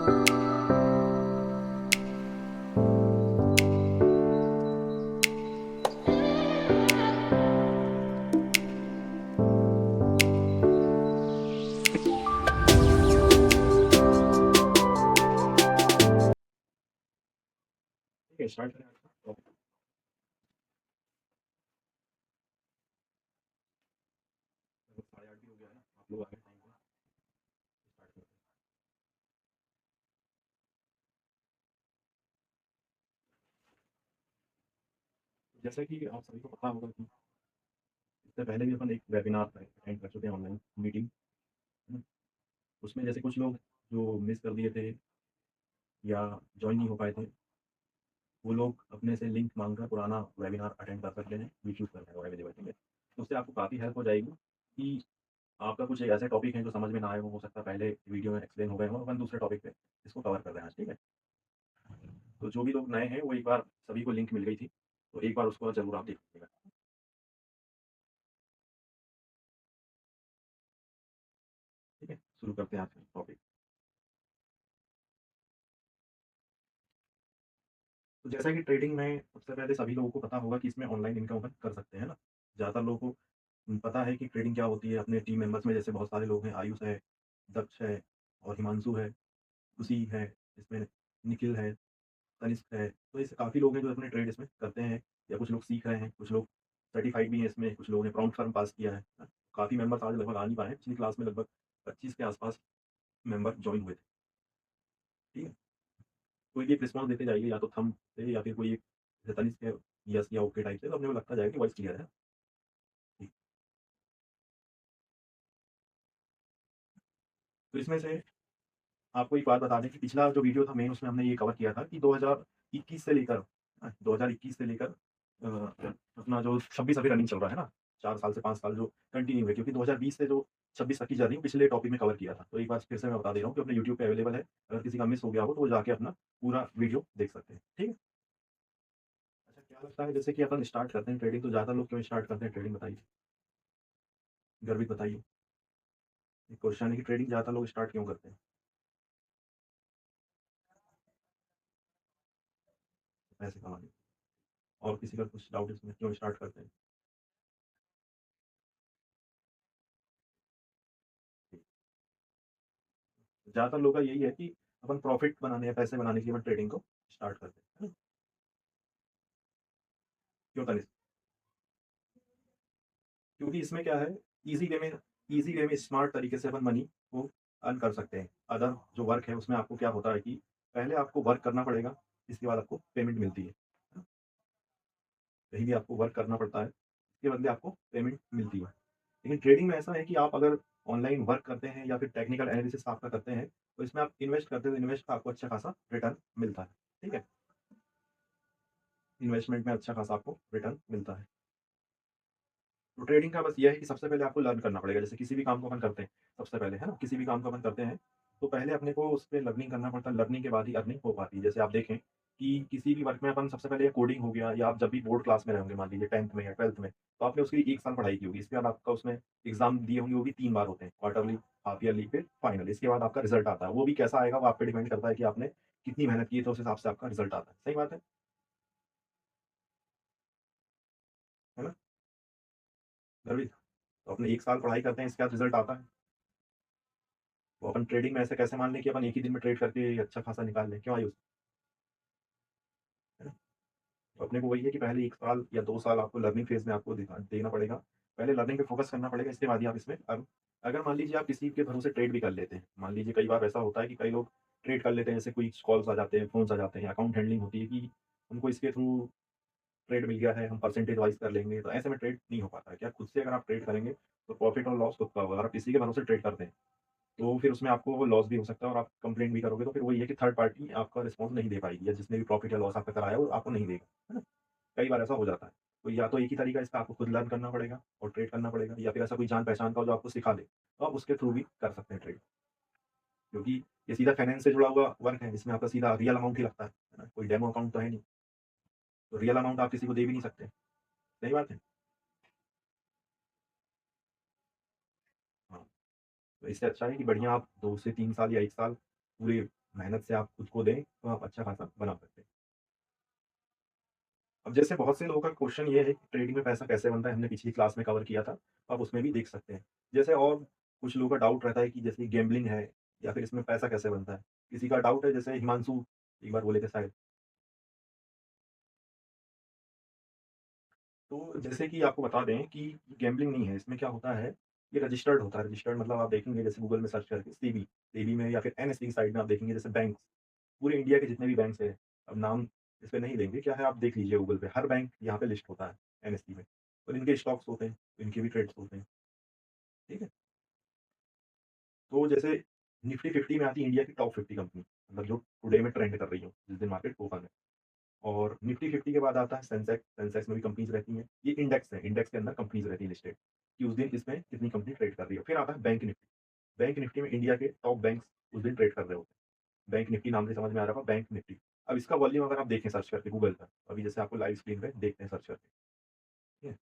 ठीक है, स्टार्ट करें आज का टॉपिक। लगभग 8:30 भी हो गया है ना, आप लोग आ गए टाइम पे, स्टार्ट करते हैं। जैसा कि आप सभी को पता होगा कि इससे पहले भी अपन एक वेबिनार अटेंड कर चुके हैं, ऑनलाइन मीटिंग, है ना? उसमें जैसे कुछ लोग जो मिस कर दिए थे या जॉइन नहीं हो पाए थे, वो लोग अपने से लिंक माँगकर पुराना वेबिनार अटेंड कर सकते हैं, यूट्यूब पर है वो अवेलेबल है। तो उससे आपको काफ़ी हेल्प हो जाएगी कि आपका कुछ एक ऐसे टॉपिक हैं जो समझ में ना आए, वो हो सकता है पहले वीडियो में एक्सप्लेन हो गए हों, अपन दूसरे टॉपिक पे इसको कवर कर रहे हैं आज, ठीक है? तो जो भी लोग नए हैं, वो एक बार सभी को लिंक मिल गई थी, तो एक बार उसको ज़रूर आप देख लीजिएगा। ठीक है, शुरू करते हैं आज का टॉपिक। तो जैसा कि ट्रेडिंग में सबसे पहले सभी लोगों को पता होगा कि इसमें ऑनलाइन इनकम अपन कर सकते हैं ना। ज़्यादातर लोगों को पता है कि ट्रेडिंग क्या होती है। अपने टीम मेंबर्स में जैसे बहुत सारे लोग हैं, आयुष है, दक्ष है और हिमांशु है, खुशी है, इसमें निखिल है, तनिष्क है। तो ऐसे काफ़ी लोग हैं जो अपने ट्रेड इसमें करते हैं या कुछ लोग सीख रहे हैं, कुछ लोग सर्टिफाइड भी हैं इसमें, कुछ लोगों ने प्रॉम्प्ट फॉर्म पास किया है। काफ़ी मेंबर्स आज लगभग आ नहीं पाए हैं। पिछली क्लास में लगभग 25 के आसपास मेंबर जॉइन हुए थे। ठीक है? कोई भी एक रिस्पॉन्स देते जाइए, या तो थंब से या फिर कोई एक जैसे तनिष्क है, यस या ओके टाइप से, तो अपने को लगता जाएगा कि वॉइस क्लियर है। ठीक। तो इसमें से आपको एक बात बता दें कि पिछला जो वीडियो था मेन, उसमें हमने ये कवर किया था कि 2021 से लेकर 2021 से लेकर अपना जो 26 अभी रनिंग चल रहा है ना, 4 साल से 5 साल जो कंटिन्यू है, क्योंकि 2020 से जो 26 तक की जर्नी पिछले टॉपिक में कवर किया था। तो एक बार फिर से मैं बता दे रहा हूँ कि अपने यूट्यूब पे अवेलेबल है। अगर किसी का मिस हो गया हो तो वो जाके अपना पूरा वीडियो देख सकते हैं। ठीक है? अच्छा, क्या लगता है जैसे कि अपन स्टार्ट करते हैं ट्रेडिंग, तो ज़्यादा लोग क्यों स्टार्ट करते हैं ट्रेडिंग, बताइए? गर्वित बताइए। एक क्वेश्चन है कि ट्रेडिंग ज़्यादा लोग स्टार्ट क्यों करते हैं? पैसे कमाने। और किसी का कुछ डाउट इसमें क्यों स्टार्ट करते हैं? ज़्यादातर लोगों का यही है कि अपन प्रॉफिट बनाने या पैसे बनाने के लिए अपन ट्रेडिंग को स्टार्ट करते हैं, है ना? क्यों तनिष्क? क्योंकि इसमें क्या है, ईज़ी वे में स्मार्ट तरीके से अपन मनी को अर्न कर सकते हैं। अदर जो वर्क है उसमें आपको क्या होता है कि पहले आपको वर्क करना पड़ेगा, इसके बाद आपको पेमेंट मिलती है ना? कहीं भी आपको वर्क करना पड़ता है, इसके बदले आपको पेमेंट मिलती है। लेकिन ट्रेडिंग में ऐसा है कि आप अगर ऑनलाइन वर्क करते हैं या फिर टेक्निकल एनालिसिस आपका करते हैं, तो इसमें आप इन्वेस्ट करते हैं, तो इन्वेस्ट का आपको अच्छा खासा रिटर्न मिलता है। ठीक है? इन्वेस्टमेंट में अच्छा खासा आपको रिटर्न मिलता है। तो ट्रेडिंग का बस ये है कि सबसे पहले आपको लर्न करना पड़ेगा। जैसे किसी भी काम को अपन करते हैं, सबसे पहले, है ना? किसी भी काम को अपन करते हैं, तो पहले अपने को उस पे लर्निंग करना पड़ता है। लर्निंग के बाद ही अर्निंग हो पाती है। जैसे आप देखें कि किसी भी वर्क में अपन सबसे पहले कोडिंग हो गया, या आप जब भी बोर्ड क्लास में रहेंगे, मान लीजिए 10th में या 12th में, तो आपने उसकी 1 साल पढ़ाई की होगी। इसके बाद आपका उसमें एग्ज़ाम दिए होंगे, वो भी 3 बार होते हैं, क्वार्टरली, हाफ ईयरली, फिर फाइनल। इसके बाद आपका रिज़ल्ट आता है। वो भी कैसा आएगा, वो आप पे डिपेंड करता है कि आपने कितनी मेहनत की है, तो उस हिसाब से आपका रिज़ल्ट आता है। सही बात है ना? गर्वित? तो अपने 1 साल पढ़ाई करते हैं, इसके बाद रिज़ल्ट आता है। तो अपन ट्रेडिंग में ऐसे कैसे मान लें कि अपन एक ही दिन में ट्रेड करके अच्छा खासा निकाल लें? क्यों आयुष? है ना? तो अपने को वही है कि पहले 1 साल या 2 साल आपको लर्निंग फेज़ में आपको दिखा देना पड़ेगा। पहले लर्निंग पे फ़ोकस करना पड़ेगा, इसके बाद ही आप इसमें अगर मान लीजिए आप किसी के भरोसे ट्रेड भी कर लेते हैं, मान लीजिए कई बार ऐसा होता है कि कई लोग ट्रेड कर लेते हैं, जैसे कोई कॉल्स आ जाते हैं, फ़ोन्स आ जाते हैं, अकाउंट हैंडलिंग होती है कि उनको इसके थ्रू ट्रेड मिल गया है, हम परसेंटेज वाइज़ कर लेंगे, तो ऐसे में ट्रेड नहीं हो पाता है। क्या खुद से अगर आप ट्रेड करेंगे, तो प्रॉफिट और लॉस खुद का होगा। अगर आप किसी के भरोसे ट्रेड करते हैं, तो फिर उसमें आपको वो लॉस भी हो सकता है और आप कंप्लेंट भी करोगे, तो फिर वही है कि थर्ड पार्टी आपका रिस्पॉन्स नहीं दे पाएगी, या जिसने भी प्रॉफिट या लॉस आपका कराया वो आपको नहीं देगा, है ना? कई बार ऐसा हो जाता है। तो या तो एक ही तरीका है, इसका आपको खुद लर्न करना पड़ेगा और ट्रेड करना पड़ेगा, या फिर ऐसा कोई जान पहचान का हो जो आपको सिखा दे, तो आप उसके थ्रू भी कर सकते हैं ट्रेड। क्योंकि ये सीधा फाइनेंस से जुड़ा हुआ वर्क है, इसमें आपका सीधा रियल अमाउंट ही लगता है ना? कोई डेमो अकाउंट तो है नहीं, तो रियल अमाउंट आप किसी को दे भी नहीं सकते। सही बात है? हाँ, तो इससे अच्छा है कि बढ़िया आप 2 से 3 साल या 1 साल पूरे मेहनत से आप खुद को दें, तो आप अच्छा खासा बना सकते हैं। अब जैसे बहुत से लोगों का क्वेश्चन ये है कि ट्रेडिंग में पैसा कैसे बनता है, हमने पिछली क्लास में कवर किया था, आप उसमें भी देख सकते हैं। जैसे और कुछ लोगों का डाउट रहता है कि जैसे गैम्बलिंग है या फिर इसमें पैसा कैसे बनता है? किसी का डाउट है जैसे हिमांशु एक बार बोले थे शायद। तो जैसे कि आपको बता दें कि गैम्बलिंग नहीं है, इसमें क्या होता है, ये रजिस्टर्ड होता है। रजिस्टर्ड मतलब आप देखेंगे जैसे गूगल में सर्च करके सेबी, सेबी में या फिर एनएसई की साइट में आप देखेंगे जैसे बैंक्स, पूरे इंडिया के जितने भी बैंक्स हैं, अब नाम इस पे नहीं लेंगे, क्या है आप देख लीजिए गूगल पे, हर बैंक यहाँ पे लिस्ट होता है एनएसई में और इनके स्टॉक्स होते हैं, इनके भी ट्रेड्स होते हैं, ठीक है? तो जैसे निफ्टी 50 में आती है इंडिया की टॉप 50 कंपनी, मतलब जो टुडे में ट्रेंड कर रही हो, जिस दिन मार्केट ओपन है। और निफ्टी 50 के बाद आता है सेंसेक्स, सेंसेक्स में भी कंपनीज़ रहती हैं। ये इंडेक्स है, इंडेक्स के अंदर कंपनीज़ रहती हैं लिस्टेड, कि उस दिन इसमें कितनी कंपनी ट्रेड कर रही है। फिर आता है बैंक निफ्टी, बैंक निफ्टी में इंडिया के टॉप बैंक्स उस दिन ट्रेड कर रहे होते हैं। बैंक निफ्टी नाम से समझ में आ रहा होगा, बैंक निफ्टी। अब इसका वॉल्यूम अगर आप देखें सर्च करके गूगल पर, अभी जैसे आपको लाइव स्क्रीन पे देखते हैं सर्च करके, ठीक है?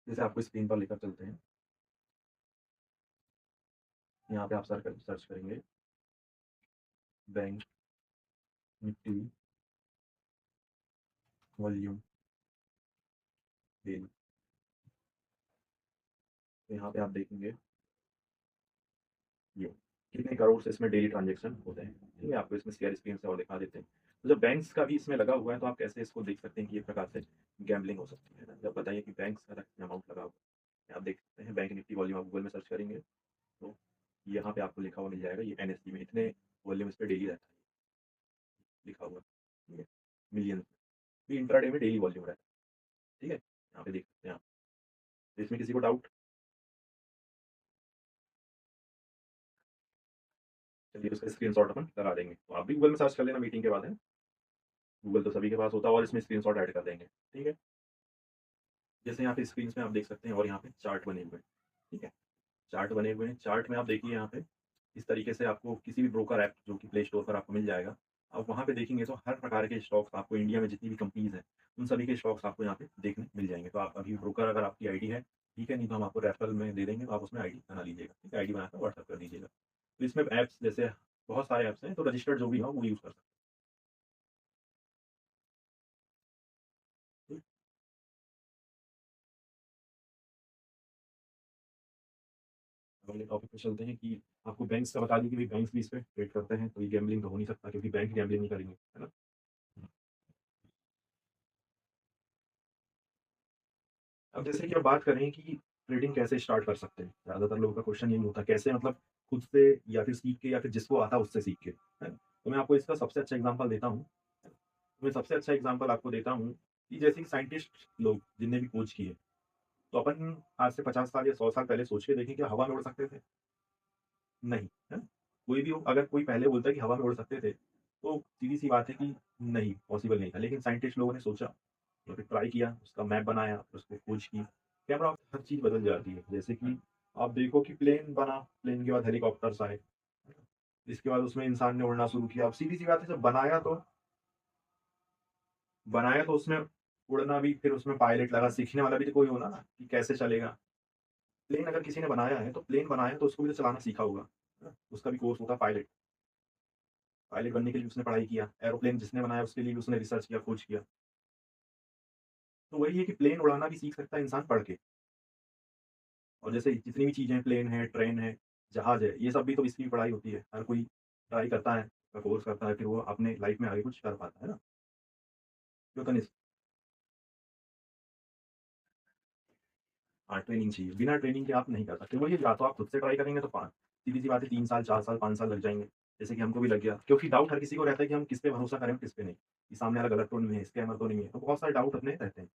जैसे आपको स्क्रीन पर लेकर चलते हैं, यहाँ पे आप सर्च करेंगे बैंक निफ्टी वॉल्यूम डेली, तो यहाँ पे आप देखेंगे ये कितने करोड़ से इसमें डेली ट्रांजैक्शन होते हैं। ठीक है, आपको इसमें शेयर स्क्रीन से और दिखा देते हैं। तो जब बैंक्स का भी इसमें लगा हुआ है तो आप कैसे इसको देख सकते हैं कि एक प्रकार से गैम्बलिंग हो सकती है ना? जब बताइए कि बैंक्स का कितना अमाउंट लगा हुआ है, आप देख सकते हैं बैंक निफ्टी वॉल्यूम, आप गूगल में सर्च करेंगे तो यहाँ पे आपको लिखा हुआ मिल जाएगा, ये एनएससी में इतने वॉल्यूम इस पे डेली रहता है, लिखा हुआ, ठीक है, मिलियन में। इंट्राडे में डेली वॉल्यूम रहता है, ठीक है, यहाँ पे देख सकते हैं आप। तो इसमें किसी को डाउट, चलिए उसका स्क्रीनशॉट अपन करा देंगे, तो आप भी गूगल में सर्च कर लेना मीटिंग के बाद है। गूगल तो सभी के पास होता है और इसमें स्क्रीनशॉट ऐड कर देंगे, ठीक है। जैसे यहाँ पे स्क्रीन में आप देख सकते हैं और यहाँ पे चार्ट बने हुए हैं, ठीक है, चार्ट बने हुए हैं। चार्ट में आप देखिए यहाँ पे इस तरीके से आपको किसी भी ब्रोकर ऐप जो कि प्ले स्टोर पर आपको मिल जाएगा, आप वहाँ पे देखेंगे तो हर प्रकार के स्टॉक्स आपको इंडिया में जितनी भी कंपनीज हैं उन सभी के स्टॉक्स आपको यहाँ पे देखने मिल जाएंगे। तो आप अभी ब्रोकर अगर आपकी आईडी है, ठीक है, नहीं तो हम आपको रेफरल में दे देंगे, तो आप उसमें आईडी बना लीजिएगा, ठीक है, आईडी बनाकर व्हाट्सअप कर दीजिएगा। तो इसमें ऐप्स जैसे बहुत सारे ऐप्स हैं, तो रजिस्टर्ड जो भी हो वो यूज़ कर सकते हैं। अगले टॉपिक पे चलते हैं कि आपको बैंक्स का बता दी कि भाई बैंक्स भी इस पे ट्रेड करते हैं, तो ये गैम्बलिंग तो हो नहीं सकता क्योंकि बैंक गैम्बलिंग नहीं करेंगे, है ना? अब जैसे कि अब बात करें कि ट्रेडिंग कैसे स्टार्ट कर सकते हैं, ज़्यादातर लोगों का क्वेश्चन यही होता है कैसे, मतलब खुद से या फिर सीख के या फिर जिसको आता है उससे सीख के, है ना? तो मैं आपको इसका सबसे अच्छा एग्जांपल देता हूँ, है ना? मैं सबसे अच्छा एग्जांपल आपको देता हूँ कि जैसे कि साइंटिस्ट लोग जिनने भी खोज की है, तो अपन आज से 50 साल या 100 साल पहले सोच के देखें, क्या हवा में उड़ सकते थे? नहीं, है ना? कोई भी हो, अगर कोई पहले बोलता है कि हवा में उड़ सकते थे, तो सीधी-सी बात है कि नहीं, पॉसिबल नहीं था। लेकिन साइंटिस्ट लोगों ने सोचा, या फिर ट्राई किया, उसका मैप बनाया, फिर उसको खोज की। कैमरा हर चीज़ बदल जाती है। जैसे कि आप देखो कि प्लेन बना, प्लेन के बाद हेलीकॉप्टर्स आए, है ना? इसके बाद उसमें इंसान ने उड़ना शुरू किया। अब सीधी-सी बात है, जब बनाया तो उसमें उड़ना भी, फिर उसमें पायलट लगा, सीखने वाला भी तो कोई होना ना कि कैसे चलेगा। प्लेन अगर किसी ने बनाया है, तो प्लेन बनाया है तो उसको भी तो चलाना सीखा होगा, है ना? उसका भी कोर्स होता है पायलट। पायलट बनने के लिए उसने पढ़ाई किया, एरोप्लेन जिसने बनाया उसके लिए भी उसने रिसर्च किया, खोज किया। तो वही है कि प्लेन उड़ाना भी सीख सकता है इंसान पढ़ के। और जैसे जितनी भी चीज़ें हैं, प्लेन है, ट्रेन है, जहाज़ है, ये सब भी तो इसकी भी पढ़ाई होती है। हर कोई ट्राई करता है, कोर्स करता है, फिर वो अपने लाइफ़ में आगे कुछ कर पाता है ना? जो तनिष्क, हाँ, ट्रेनिंग चाहिए। बिना ट्रेनिंग के आप नहीं कर सकते। वही, या तो आप खुद से ट्राई करेंगे तो सीधी-सी बात है 3 साल, 4 साल, 5 साल लग जाएँगे। जैसे कि हमको भी लग गया। क्योंकि डाउट हर किसी को रहता है कि हम किस पे भरोसा करें और किस पे नहीं। कि सामने वाला गलत तो नहीं है, स्कैमर तो नहीं है। तो बहुत सारे डाउट अपने रहते हैं।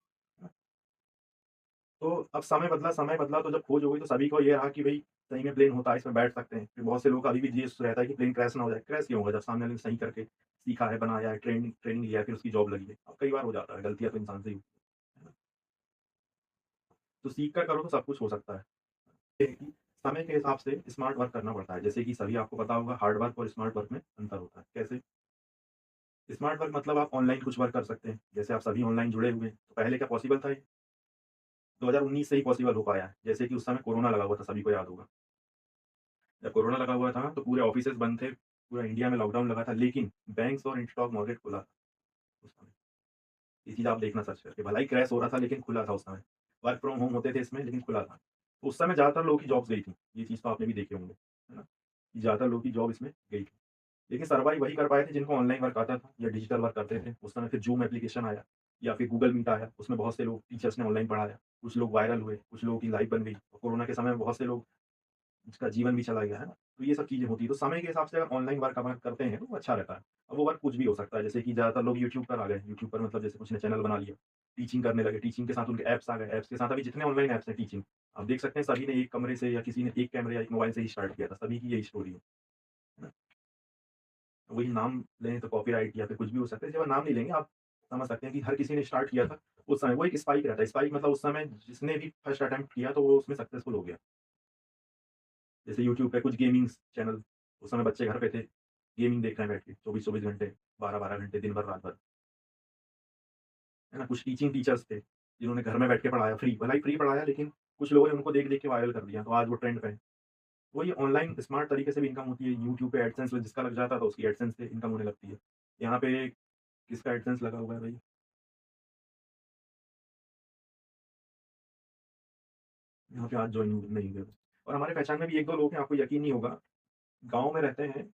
तो अब समय बदला तो जब खोज हो गई तो सभी को ये रहा कि भई सही में प्लेन होता है, इसमें बैठ सकते हैं। फिर बहुत से लोगों का अभी भी ये रहता है कि प्लेन क्रैश ना हो जाए। क्रैश क्यों होगा जब सामने वाले ने सही करके सीखा है, बनाया है, ट्रेनिंग ट्रेनिंग लिया है, फिर उसकी जॉब लगी है। अब कई बार हो जाता है, गलतियाँ तो इंसान से ही होती है ना? तो सीख कर करो तो सब कुछ हो सकता है। ये है कि समय के हिसाब से स्मार्ट वर्क करना पड़ता है। जैसे कि सभी आपको पता होगा हार्ड वर्क और स्मार्ट वर्क में अंतर होता है। कैसे? स्मार्ट वर्क मतलब आप ऑनलाइन कुछ वर्क कर सकते हैं। जैसे आप सभी ऑनलाइन जुड़े हुए हैं। तो पहले क्या पॉसिबल था ये? 2019 से ही पॉसिबल हो पाया है। जैसे कि उस समय कोरोना लगा हुआ था, सभी को याद होगा। जब कोरोना लगा हुआ था तो पूरे ऑफ़िसेज़ बंद थे, पूरा इंडिया में लॉकडाउन लगा था, लेकिन बैंक्स और स्टॉक मार्केट खुला था उस समय। ये चीज़ आप देखना सर्च करके, भला ही क्रैश हो रहा था लेकिन खुला था उस समय। वर्क फ्रॉम होम होते थे इसमें लेकिन खुला था। तो उस समय ज़्यादातर लोगों की जॉब्स गई थी, ये चीज़ तो आपने भी देखे होंगे, है ना? कि ज़्यादातर लोगों की जॉब इसमें गई थी। लेकिन सर्वाइव वही कर पाए थे जिनको ऑनलाइन वर्क आता था या डिजिटल वर्क करते थे। उस समय फिर ज़ूम एप्लीकेशन आया या फिर गूगल मीट आया, उसमें बहुत से लोग टीचर्स ने ऑनलाइन पढ़ाया, कुछ लोग वायरल हुए, कुछ लोगों की लाइफ़ बन गई। और कोरोना के समय में बहुत से लोग उसका जीवन भी चला गया, है ना? तो ये सब चीज़ें होती हैं, तो समय के हिसाब से अगर ऑनलाइन वर्क अगर करते हैं, तो वो अच्छा रहता है। अब वो वर्क कुछ भी हो सकता है, जैसे कि ज़्यादातर लोग यूट्यूब पर आ गए, यूट्यूब पर मतलब जैसे कुछ ने चैनल बना लिया, टीचिंग करने लगे, टीचिंग के साथ उनके ऐप्स आ गए, ऐप्स के साथ अभी जितने ऑनलाइन ऐप्स हैं टीचिंग, आप देख सकते हैं सभी ने एक कमरे से या किसी ने एक कैमरे या एक मोबाइल से ही स्टार्ट किया था, सभी की यही स्टोरी है ना? वही नाम लें तो कॉपीराइट या फिर कुछ भी हो सकता है, इसके बाद नाम नहीं लेंगे, आप समझ सकते हैं कि हर किसी ने स्टार्ट किया था, उस समय वो एक स्पाइक रहता है, स्पाइक मतलब उस समय जिसने भी फर्स्ट अटेम्प्ट किया, तो वो उसमें सक्सेसफुल हो गया। जैसे यूट्यूब पे कुछ गेमिंग्स चैनल, उस समय बच्चे घर पे थे, गेमिंग देख रहे हैं बैठ के 24-24 घंटे, 12-12 घंटे दिन भर, रात भर, है ना? कुछ टीचिंग टीचर्स थे, जिन्होंने घर में बैठ के पढ़ाया फ्री, भला ही फ्री पढ़ाया लेकिन कुछ लोगों ने उनको देख-देख के वायरल कर दिया, तो आज वो ट्रेंड पे हैं। वही ऑनलाइन स्मार्ट तरीके से भी इनकम होती है, यूट्यूब पे एडसेंस जिसका लग जाता है तो उसकी एडसेंस से इनकम होने लगती है। यहाँ पे किसका एडसेंस लगा हुआ है भाई? यहाँ पे आज जॉइन नहीं हुए। और हमारे पहचान में भी 1-2 लोग हैं, आपको यकीन नहीं होगा, गाँव में रहते हैं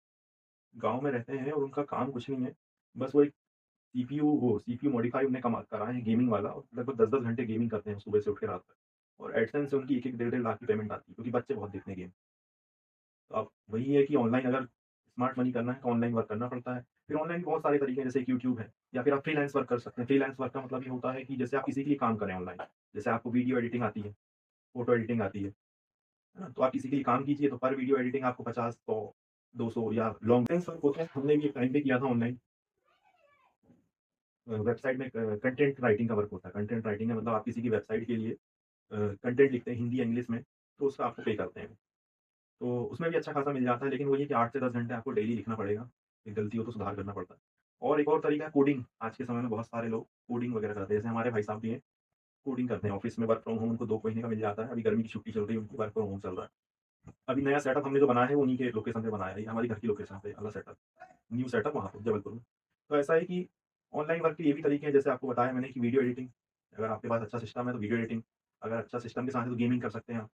गाँव में रहते हैं और उनका काम कुछ नहीं है, बस वो एक सीपीयू मॉडिफाई उन्हें कमा करा है गेमिंग वाला और लगभग 10-10 घंटे गेमिंग करते हैं सुबह से उठ के रात तक। और एडसेंस से उनकी 1-1 डेढ़-डेढ़ लाख की पेमेंट आती है क्योंकि बच्चे बहुत देखते हैं गेम। तो अब वही है कि ऑनलाइन अगर स्मार्ट मनी करना है तो ऑनलाइन वर्क करना पड़ता है। फिर ऑनलाइन बहुत सारे तरीके हैं जैसे कि यूट्यूब है या फिर आप फ्रीलांस वर्क कर सकते हैं। फ्रीलांस वर्क का मतलब ये होता है कि जैसे आप किसी के लिए काम करें ऑनलाइन। जैसे आपको वीडियो एडिटिंग आती है, फ़ोटो एडिटिंग आती है ना? तो आप किसी के लिए काम कीजिए तो पर वीडियो एडिटिंग आपको 50, 100, 200 या लॉन्ग डिस्टेंस वर्क होता है। हमने भी एक टाइम पे किया था ऑनलाइन। वेबसाइट में कंटेंट राइटिंग का वर्क होता है। कंटेंट राइटिंग का मतलब आप किसी की वेबसाइट के लिए कंटेंट लिखते हैं हिंदी या इंग्लिश में, तो उसका आपको पे करते हैं। तो उसमें भी अच्छा खासा मिल जाता है, लेकिन वही है कि 8 से 10 घंटे आपको डेली लिखना पड़ेगा। एक गलती हो तो सुधार करना पड़ता है। और एक और तरीका है कोडिंग। आज के समय में बहुत सारे लोग कोडिंग वगैरह करते हैं। जैसे हमारे भाई साहब भी हैं, कोडिंग करते हैं। ऑफ़िस में वर्क फ्रॉम होम उनको 2 महीने का मिल जाता है। अभी गर्मी की छुट्टी चल रही है, उनको वर्क फ्रॉम होम चल रहा है। अभी नया सेटअप हमने जो बनाया है, वो उन्हीं के लोकेशन पे बनाया है। ये हमारी घर की लोकेशन पे वाला सेटअप, न्यू सेटअप वहाँ पे जबलपुर में। तो ऐसा है कि ऑनलाइन वर्क के ये भी तरीके हैं, जैसे आपको बताया मैंने कि वीडियो एडिटिंग, अगर आपके पास अच्छा सिस्टम है तो वीडियो एडिटिंग, अगर अच्छा सिस्टम के साथ है तो गेमिंग कर सकते हैं आप,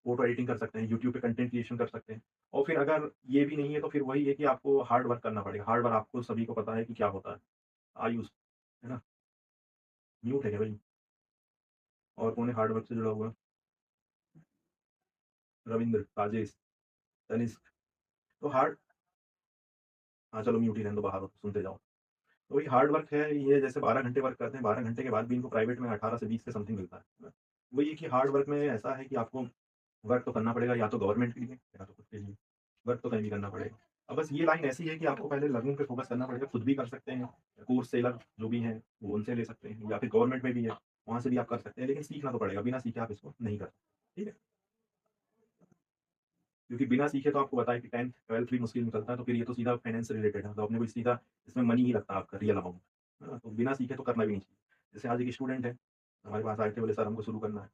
फ़ोटो एडिटिंग कर सकते हैं, यूट्यूब पे कंटेंट क्रिएशन कर सकते हैं। और फिर अगर ये भी नहीं है तो फिर वही है कि आपको हार्ड वर्क करना पड़ेगा। हार्ड वर्क आपको सभी को पता है कि क्या होता है। आयुष, है ना? म्यूट है क्या भाई? और कौन है हार्ड वर्क से जुड़ा हुआ? रविंद्र, राजेश, तनिष्क। तो हार्ड, हाँ, चलो म्यूट ही रहने दो, बाहर हो, सुनते जाओ। तो वही हार्ड वर्क है, ये जैसे 12 घंटे वर्क करते हैं, 12 घंटे के बाद भी इनको प्राइवेट में 18 से 20 के समथिंग मिलता है ना? वही है कि हार्ड वर्क में ऐसा है कि आपको वर्क तो करना पड़ेगा या तो गवर्नमेंट के लिए या तो खुद के लिए, वर्क तो कहीं भी करना पड़ेगा। अब बस ये लाइन ऐसी है कि आपको पहले लर्निंग पे फोकस करना पड़ेगा, खुद भी कर सकते हैं, कोर्स सेलर जो भी हैं, वो उनसे ले सकते हैं या फिर गवर्नमेंट में भी है, वहाँ से भी आप कर सकते हैं, लेकिन सीखना तो पड़ेगा, बिना सीखे आप इसको नहीं कर सकते, ठीक है? क्योंकि बिना सीखे तो आपको पता है कि 10th 12th भी मुश्किल निकलता है, तो फिर ये तो सीधा फाइनेंस से रिलेटेड है, तो अपने को सीधा इसमें मनी ही लगता है आपका रियल अमाउंट, है ना? तो बिना सीखे तो करना भी नहीं चाहिए। जैसे आज एक स्टूडेंट है, हमारे पास आए थे, बोले सर हमको शुरू करना है,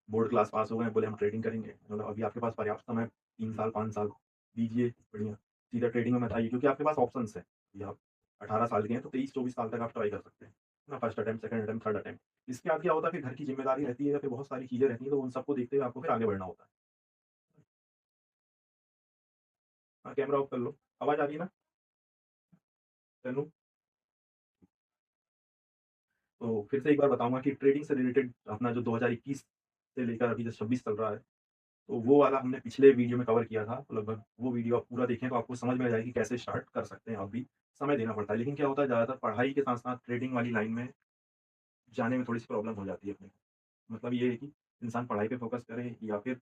बोर्ड क्लास पास हो गए, बोले हम ट्रेडिंग करेंगे, मतलब अभी आपके पास पर्याप्त समय 3 साल 5 साल दीजिए, बढ़िया, सीधा ट्रेडिंग में मत आइए क्योंकि आपके पास ऑप्शंस हैं। अभी आप 18 साल के हैं तो 23-24 साल तक आप ट्राई कर सकते हैं, है ना? First attempt, second attempt, third attempt. इसके बाद क्या होता है, फिर घर की ज़िम्मेदारी रहती है या फिर बहुत सारी चीज़ें रहती हैं, तो उन सबको देखते हुए आपको फिर आगे बढ़ना होता है। हाँ, कैमरा ऑफ कर लो। आवाज़ आ रही है ना? तन्नू? तो फिर से एक बार बताऊँगा कि ट्रेडिंग से रिलेटेड अपना जो 2021 से लेकर अभी जो 26 चल रहा है, तो वो वाला हमने पिछले वीडियो में कवर किया था। तो लगभग वो वीडियो आप पूरा देखें तो आपको समझ में आ जाएगी कैसे स्टार्ट कर सकते हैं आप भी। समय देना पड़ता है, लेकिन क्या होता है ज़्यादातर पढ़ाई के साथ-साथ ट्रेडिंग वाली लाइन में जाने में थोड़ी-सी प्रॉब्लम हो जाती है अपने को। मतलब ये है कि इंसान पढ़ाई पे फ़ोकस करे या फिर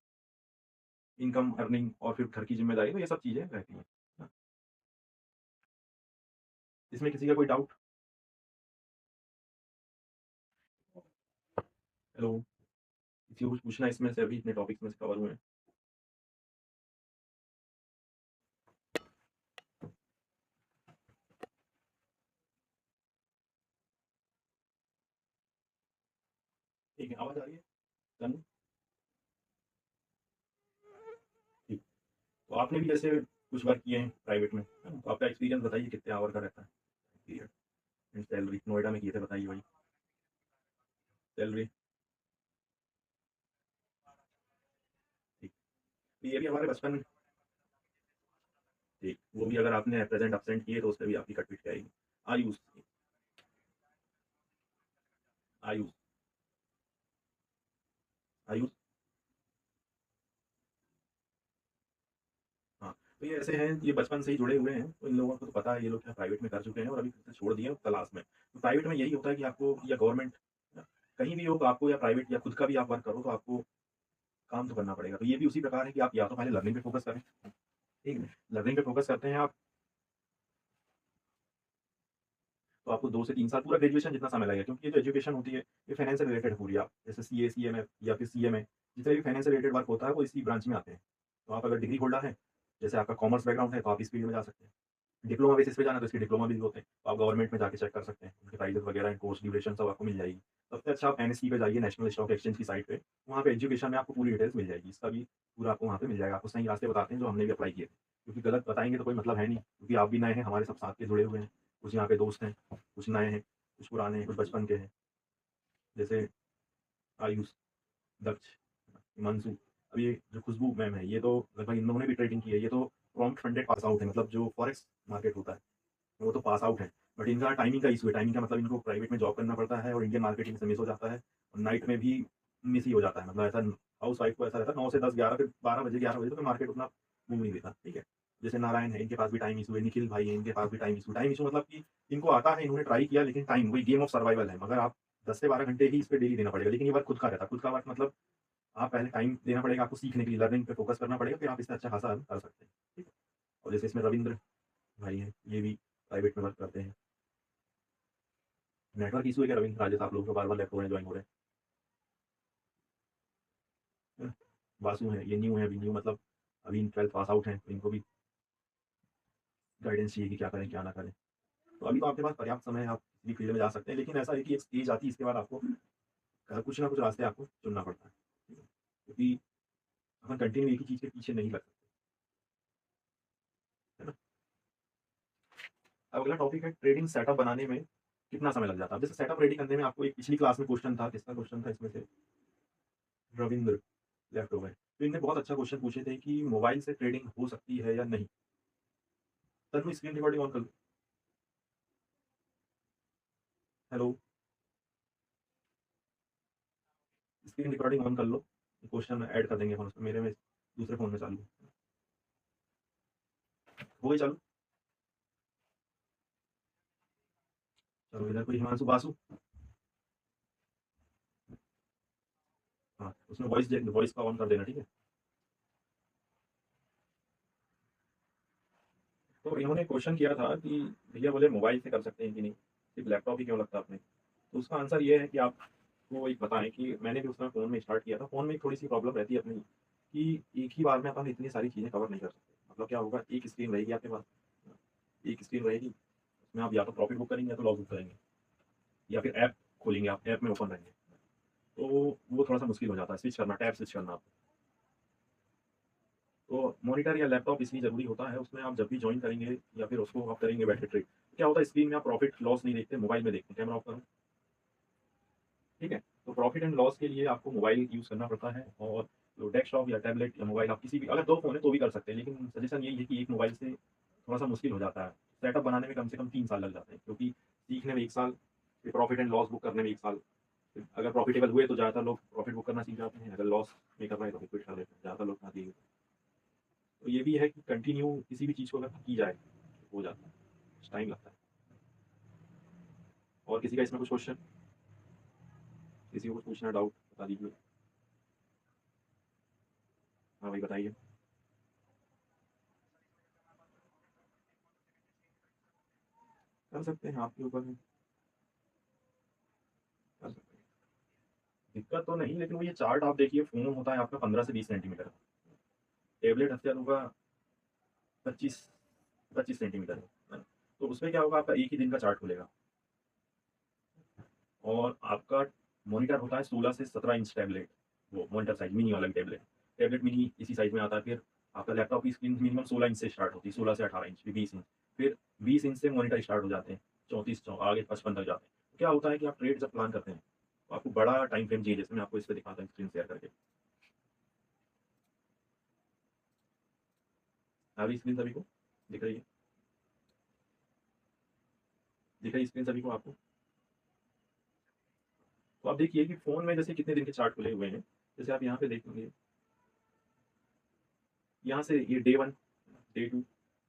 इनकम अर्निंग और फिर घर की ज़िम्मेदारी, तो ये सब चीज़ें रहती हैं। ना? इसमें किसी का कोई डाउट? हेलो? किसी को कुछ पूछना है इसमें से, अभी इतने टॉपिक्स में से कवर हुए हैं? ठीक है, आवाज़ आ रही है? डन? ठीक। तो तो आपने भी जैसे कुछ वर्क किए हैं प्राइवेट में, है ना? तो आपका एक्सपीरियंस बताइए कितने आवर का रहता है पीरियड एंड सैलरी? नोएडा में किए थे बताइए भाई, सैलरी? ठीक। तो ये भी हमारे बचपन में, ठीक, वो भी अगर आपने प्रेज़ेंट एब्सेंट किए तो उसपे भी आपकी कट-पिट जाएगी। आयुष, आयुष, आयुष, हाँ, तो ये ऐसे हैं, ये बचपन से ही जुड़े हुए हैं, तो इन लोगों को तो पता है ये लोग क्या प्राइवेट में कर चुके हैं और अभी फिर से छोड़ दिए हैं तलाश में। तो प्राइवेट में यही होता है कि आपको या गवर्नमेंट, कहीं भी हो तो आपको, या प्राइवेट या खुद का भी आप वर्क करो तो आपको काम तो करना पड़ेगा। तो ये भी उसी प्रकार है कि आप या तो पहले लर्निंग पे फ़ोकस करें, ठीक है? लर्निंग पे फ़ोकस करते हैं आप, तो आपको 2 से 3 साल पूरा ग्रेजुएशन जितना समय लगेगा, क्योंकि ये जो एजुकेशन होती है, ये फाइनेंस से रिलेटेड है पूरी। आप जैसे सीए, सीएमए या फिर सीएमए, जितने भी फाइनेंस से रिलेटेड वर्क होता है वो इसी ब्रांच में आते हैं। तो आप अगर डिग्री होल्डर हैं, जैसे आपका कॉमर्स बैकग्राउंड है तो आप इस फील्ड में जा सकते हैं। डिप्लोमा बेसिस पे जाना है तो इसके डिप्लोमा भी होते हैं। तो आप गवर्नमेंट में जाके चेक कर सकते हैं। उनके प्राइसेज़ वगैरह, कोर्स ड्यूरेशन सब आपको मिल जाएगी। सबसे अच्छा आप एनएसई पे जाइए, नेशनल स्टॉक एक्सचेंज की साइट पे। वहाँ पे एजुकेशन में आपको पूरी डिटेल्स मिल जाएगी। इसका भी पूरा आपको वहाँ पे मिल जाएगा। आपको सही रास्ते बताते हैं जो हमने भी अप्लाई किए थे। क्योंकि गलत बताएँगे तो कोई मतलब है नहीं, क्योंकि आप भी नए हैं, हमारे सब साथ के जुड़े हुए हैं। कुछ यहाँ पे दोस्त हैं, कुछ नए हैं, कुछ पुराने हैं, कुछ बचपन के हैं। जैसे आयुष, दक्ष, हिमांशु, अब ये जो खुशबू मैम है, ये तो लगभग इन्होंने भी ट्रेडिंग की है। ये तो प्रॉम्प्ट फंडेड पास आउट है, मतलब जो फॉरेक्स मार्केट होता है वो तो पास आउट है। बट इनका टाइमिंग का इशू है। टाइमिंग का मतलब इनको प्राइवेट में जॉब करना पड़ता है और इंडियन मार्केट इनसे मिस हो जाता है और नाइट में भी मिस ही हो जाता है। मतलब ऐसा हाउस वाइफ को ऐसा रहता है 9 से 10, 11, फिर 12 बजे, 11 बजे तो मार्केट उतना घूम नहीं देता, ठीक है? जैसे नारायण है, इनके पास भी टाइम इशू है, निखिल भाई हैं, इनके पास भी टाइम इशू मतलब कि इनको आता है, इन्होंने ट्राई किया, लेकिन टाइम, वही गेम ऑफ सर्वाइवल है। मगर आप 10 से 12 घंटे ही इस पे डेली देना पड़ेगा, लेकिन ये वर्क खुद का रहता है। खुद का वर्क मतलब आप पहले टाइम देना पड़ेगा आपको सीखने के लिए, लर्निंग पे फोकस करना पड़ेगा, फिर आप इससे अच्छा खासा अर्न कर सकते हैं, ठीक है? और जैसे इसमें रविंद्र भाई हैं, ये भी प्राइवेट में वर्क करते हैं। नेटवर्क इशू है क्या रविंद्र? राजेश, आप लोगों को बार-बार लैपटॉप में जॉइन हो रहे हैं। वासु हैं, ये न्यू हैं, अभी न्यू मतलब अभी 12th पास आउट हैं, तो इनको भी गाइडेंस चाहिए कि क्या करें, क्या ना करें। तो अभी तो आपके पास पर्याप्त समय है, आप किसी भी फील्ड में जा सकते हैं, लेकिन ऐसा है कि एक स्टेज आती है, इसके बाद आपको कुछ ना कुछ रास्ते आपको चुनना पड़ता है, ठीक है? क्योंकि अपन कंटिन्यू एक ही चीज़ के पीछे नहीं लग सकते, है ना? अब अगला टॉपिक है ट्रेडिंग सेटअप बनाने में कितना समय लग जाता है? अब जैसे सेटअप रेडी करने में आपको एक पिछली क्लास में क्वेश्चन था, किसका क्वेश्चन था इसमें से? रविंद्र लेफ्ट हो गए। तो इनने बहुत अच्छा क्वेश्चन पूछे थे कि मोबाइल से ट्रेडिंग हो सकती है या नहीं? तन्वी स्क्रीन रिकॉर्डिंग ऑन कर लो। हेलो, स्क्रीन रिकॉर्डिंग ऑन कर लो। क्वेश्चन ऐड कर देंगे हम उसमें, मेरे में दूसरे फ़ोन में चालू है। हो गई चालू? चलो इधर कोई हिमांशु, बासु? हाँ, उसमें वॉइस का ऑन कर देना, ठीक है? तो इन्होंने क्वेश्चन किया था कि भैया बोले मोबाइल से कर सकते हैं कि नहीं? सिर्फ लैपटॉप ही क्यों लगता है अपने? तो उसका आंसर ये है कि आपको एक बताएँ कि मैंने भी उस समय फ़ोन में स्टार्ट किया था। फ़ोन में एक थोड़ी-सी प्रॉब्लम रहती है अपनी, कि एक ही बार में अपन इतनी सारी चीज़ें कवर नहीं कर सकते। मतलब क्या होगा, एक स्क्रीन रहेगी आपके पास, एक स्क्रीन रहेगी, उसमें आप या तो प्रॉफिट बुक करेंगे या तो लॉस बुक करेंगे, या फिर ऐप खोलेंगे आप, ऐप में ओपन रहेंगे। तो वो थोड़ा-सा मुश्किल हो जाता है, स्विच करना, टैब स्विच करना आपको। तो मॉनिटर या लैपटॉप इसलिए ज़रूरी होता है, उसमें आप जब भी जॉइन करेंगे या फिर उसको आप करेंगे बैठ के ट्रेड, क्या होता है स्क्रीन में आप प्रॉफिट लॉस नहीं देखते, मोबाइल में देखते हैं। कैमरा ऑफ करो, ठीक है? तो प्रॉफिट एंड लॉस के लिए आपको मोबाइल यूज़ करना पड़ता है, और तो डेस्कटॉप या टैबलेट या मोबाइल आप किसी भी, अगर 2 फ़ोन है तो भी कर सकते हैं, लेकिन सजेशन यही है कि एक मोबाइल से थोड़ा-सा मुश्किल हो जाता है। सेटअप बनाने में कम से कम 3 साल लग जाते हैं, क्योंकि सीखने में 1 साल, फिर प्रॉफिट एंड लॉस बुक करने में 1 साल। फिर अगर प्रॉफिटेबल हुए तो ज़्यादातर लोग प्रॉफिट बुक करना सीख जाते हैं, अगर लॉस में कर रहे हैं तो फिर क्विट कर देते हैं, ज़्यादातर लोग खाते ही हैं। तो ये भी है कि कंटिन्यू किसी भी चीज़ को अगर की जाए, तो हो जाता है, कुछ टाइम लगता है। और किसी का इसमें कुछ क्वेश्चन? किसी को कुछ पूछना, डाउट बता दीजिए। हाँ भाई बताइए। कर सकते हैं, आपके ऊपर है, कर सकते हैं। दिक्कत तो नहीं, लेकिन वो ये चार्ट आप देखिए, फ़ोन होता है आपका 15 से 20 सेंटीमीटर, टैबलेट हथियार होगा 25 25 सेंटीमीटर है ना? तो उसमें क्या होगा, आपका एक ही दिन का चार्ट खुलेगा, और आपका मॉनिटर होता है 16 से 17 इंच टैबलेट, वो मॉनिटर साइज़ मिनी वाला टैबलेट। टैबलेट मिनी इसी साइज़ में आता है, फिर आपका लैपटॉप की स्क्रीन मिनिमम 16 इंच से स्टार्ट होती है, 16 से 18 इंच, फिर 20 इंच, फिर 20 इंच से मॉनिटर स्टार्ट हो जाते हैं, 34 आगे 55 तक जाते हैं। तो क्या होता है कि आप ट्रेड जब प्लान करते हैं, तो आपको बड़ा टाइम फ्रेम चाहिए, जैसे मैं आपको इस पे दिखाता हूँ स्क्रीन शेयर करके। अभी स्क्रीन सभी को दिख रही है? दिख रही है स्क्रीन सभी को आपको? तो आप देखिए कि फ़ोन में जैसे कितने दिन के चार्ट खुले हुए हैं। जैसे आप यहाँ पे देखेंगे, यहाँ से ये डे 1, डे 2,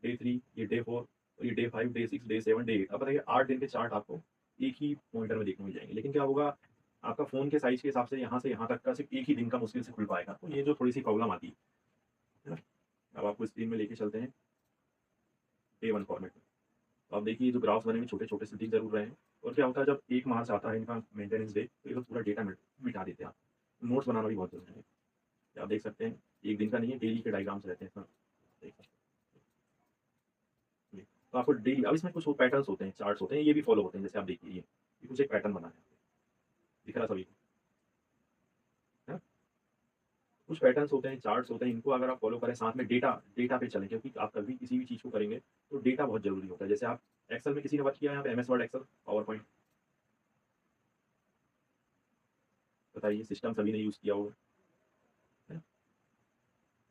डे 3, ये डे 4 और ये डे 5, डे 6, डे 7, डे 8। अब बताइए 8 दिन के चार्ट आपको एक ही मॉनिटर में देखने को मिल जाएँगे। लेकिन क्या होगा, आपका फ़ोन के साइज़ के हिसाब से यहाँ तक का सिर्फ़ एक ही दिन का मुश्किल से खुल पाएगा। तो ये जो थोड़ी-सी प्रॉब्लम आती है ना? अब आपको स्क्रीन में लेके चलते हैं डे 1 फॉर्मेट में। तो आप देखिए जो ग्राफ्स बने हुए छोटे-छोटे से दिख ज़रूर रहे हैं। और क्या होता है जब 1 मार्च आता है इनका मेंटेनेंस डे, तो ये लोग पूरा डेटा मिटा देते हैं। आप नोट्स बनाना भी बहुत ज़रूरी है। आप देख सकते हैं, एक दिन का नहीं है, डेली के डायग्राम्स रहते हैं इसमें, देख सकते हैं। तो आपको डेली अब इसमें कुछ वो पैटर्न्स होते हैं, चार्ट्स होते हैं, ये भी फॉलो होते हैं। जैसे आप देखिए ये कुछ एक पैटर्न बना है, दिख रहा है सभी को, है ना? कुछ पैटर्न्स होते हैं, चार्ट्स होते हैं, इनको अगर आप फॉलो करें, साथ में डेटा डेटा पे चलें, क्योंकि आप कभी किसी भी चीज़ को करेंगे, तो डेटा बहुत ज़रूरी होता है। जैसे आप एक्सेल में किसी ने वर्क किया है यहाँ पे, MS Word, Excel, PowerPoint, बताइए सिस्टम सभी ने यूज़ किया होगा, है ना?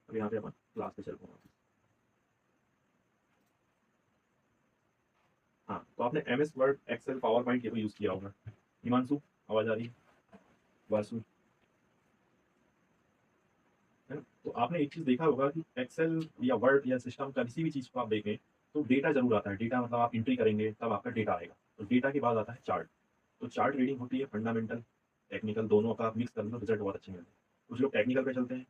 अब यहाँ पे अपन क्लास पे चलते हैं। हाँ, तो आपने MS Word, Excel, PowerPoint ये तो यूज़ किया होगा। हिमांशु, आवाज़ आ रही है? वासु, है ना? तो आपने एक चीज़ देखा होगा कि एक्सेल या वर्ड या सिस्टम का किसी भी चीज़ को आप देखें, तो डेटा ज़रूर आता है। डेटा मतलब आप एंट्री करेंगे तब आपका डेटा आएगा। तो डेटा के बाद आता है चार्ट। तो चार्ट रीडिंग होती है फंडामेंटल, टेक्निकल, दोनों का आप मिक्स कर लो, रिजल्ट बहुत अच्छे मिलते हैं। कुछ लोग टेक्निकल पे चलते हैं,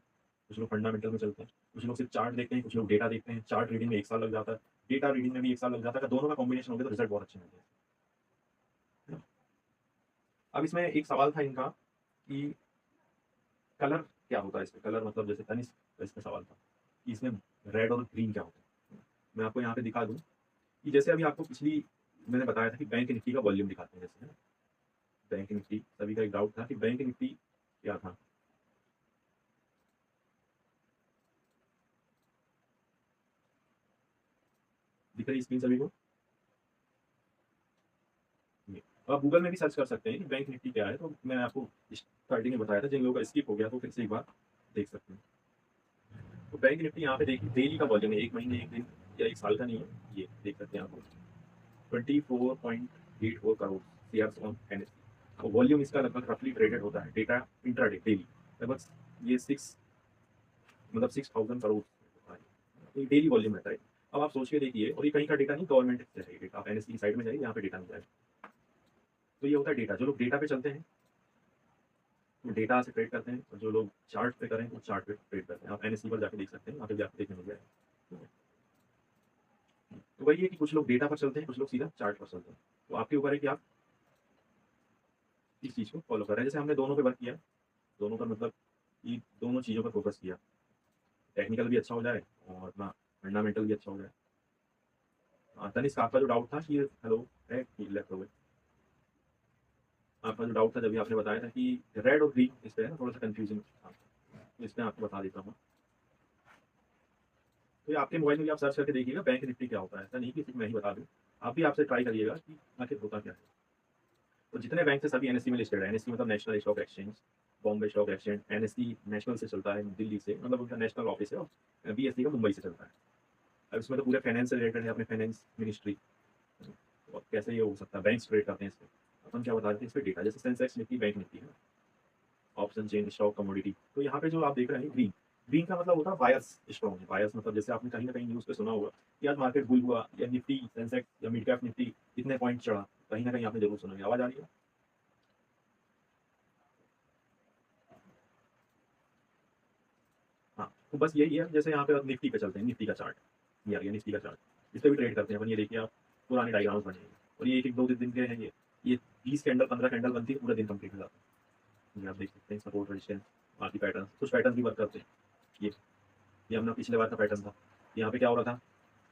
कुछ लोग फंडामेंटल में चलते हैं, कुछ लोग सिर्फ चार्ट देखते हैं, कुछ लोग डेटा देखते हैं। चार्ट रीडिंग में 1 साल लग जाता है, डेटा रीडिंग में भी 1 साल लग जाता है। अगर दोनों का कॉम्बिनेशन हो गया तो रिजल्ट बहुत अच्छे मिलते हैं, है ना? अब इसमें एक सवाल था इनका कि कलर क्या होता है इसमें? कलर मतलब जैसे तनिष्क का इसमें सवाल था कि इसमें रेड और ग्रीन क्या होता है? मैं आपको यहाँ पे दिखा दूँ कि जैसे अभी आपको पिछली मैंने बताया था कि बैंक निफ्टी का वॉल्यूम दिखाते हैं, जैसे है ना? बैंक निफ्टी, सभी का एक डाउट था कि बैंक निफ्टी क्या था? दिख रही स्क्रीन सभी को? ये। तो आप गूगल में भी सर्च कर सकते हैं कि बैंक निफ्टी क्या है, तो मैंने आपको स्टार्टिंग में बताया था, जिन लोगों का स्किप हो गया तो फिर से एक बार देख सकते हैं। तो बैंक निफ्टी यहाँ पे देखिए डेली का वॉल्यूम है, 1 महीने, 1 दिन या 1 साल का नहीं है, ये देख सकते हैं आप। 24.84 करोड़ शेयर्स ऑन एनएसई। तो वॉल्यूम इसका लगभग रफली ट्रेडेड होता है, डेटा इंट्राडे डेली लगभग ये 6 मतलब 6000 करोड़ होता है। तो ये डेली वॉल्यूम रहता है। अब आप सोच के देखिए, और ये कहीं का डेटा नहीं, गवर्नमेंट से है डेटा। आप एनएसई की साइड में जाइए, यहाँ पे डेटा मिल जाएगा। तो ये होता है डेटा। जो लोग डेटा पे चलते हैं वो डेटा से ट्रेड करते हैं, और जो लोग चार्ट पे करें वो चार्ट पे ट्रेड करते हैं। आप एनएसई पर जाके देख सकते हैं, यहाँ पे जाके देखने मिल जाएगा। तो वही है कि कुछ लोग डेटा पर चलते हैं, कुछ लोग सीधा चार्ट पर चलते हैं। तो आपके ऊपर है कि आप इस चीज़ को फॉलो कर रहे हैं। जैसे हमने दोनों पे वर्क किया, दोनों पर मतलब कि दोनों चीज़ों पर फोकस किया, टेक्निकल भी अच्छा हो जाए और अपना फंडामेंटल भी अच्छा हो जाए। तनिष्क, आपका जो डाउट था कि हेलो है कि लेफ्ट हो गए, आपका जो डाउट था जब भी आपने बताया था कि रेड और ग्रीन, इस पे है ना थोड़ा सा कंफ्यूजन था, तो इसमें आपको बता देता हूँ। तो ये आपके मोबाइल में भी आप सर्च करके देखिएगा बैंक निफ्टी क्या होता है, ऐसा नहीं कि सिर्फ मैं ही बता दूँ। आप भी आपसे ट्राई करिएगा कि आखिर होता क्या है। तो जितने बैंक है सभी एनएससी में लिस्टेड है। एनएससी मतलब national stock exchange, Bombay stock exchange. NSC national से चलता है, दिल्ली से, मतलब उनका नेशनल ऑफिस है, और बीएससी का मुंबई से चलता है। अब इसमें तो पूरे फाइनेंस से रिलेटेड है, अपने फाइनेंस मिनिस्ट्री, और कैसे ये हो सकता है, बैंक ट्रेड करते हैं इस पर। अपन क्या बता रहे थे इस पर डेटा, जैसे सेंसेक्स निफ्टी, बैंक निफ्टी है, ऑप्शन चेन, स्टॉक, कमोडिटी। तो यहाँ पे जो आप देख रहे हैं ग्रीन, ग्रीन का मतलब होता है बायर्स स्ट्रॉन्ग है। बायर्स मतलब जैसे आपने कहीं ना कहीं न्यूज़ पे सुना होगा कि आज मार्केट बुल हुआ, या निफ्टी सेंसेक्स या मिड कैप निफ्टी इतने पॉइंट चढ़ा, कहीं ना कहीं आपने जरूर सुना है। आवाज आ रही है? हाँ, तो बस यही है। जैसे यहाँ पे अब निफ्टी पे चलते हैं, निफ्टी का चार्ट, ये आ गया निफ्टी का चार्ट। इस पे भी ट्रेड करते हैं अपन। ये देखिए आप, पुराने डायग्राम्स बने हैं, और ये एक एक दो दिन के हैं। ये 20 कैंडल 15 कैंडल बनती है, पूरा दिन कंप्लीट हो जाता है। ये आप देख सकते हैं, सपोर्ट रेजिस्टेंस, बाकी पैटर्न, कुछ पैटर्न भी वर्क करते हैं। ये हमने पिछले बार का पैटर्न था। यहाँ पे क्या हो रहा था,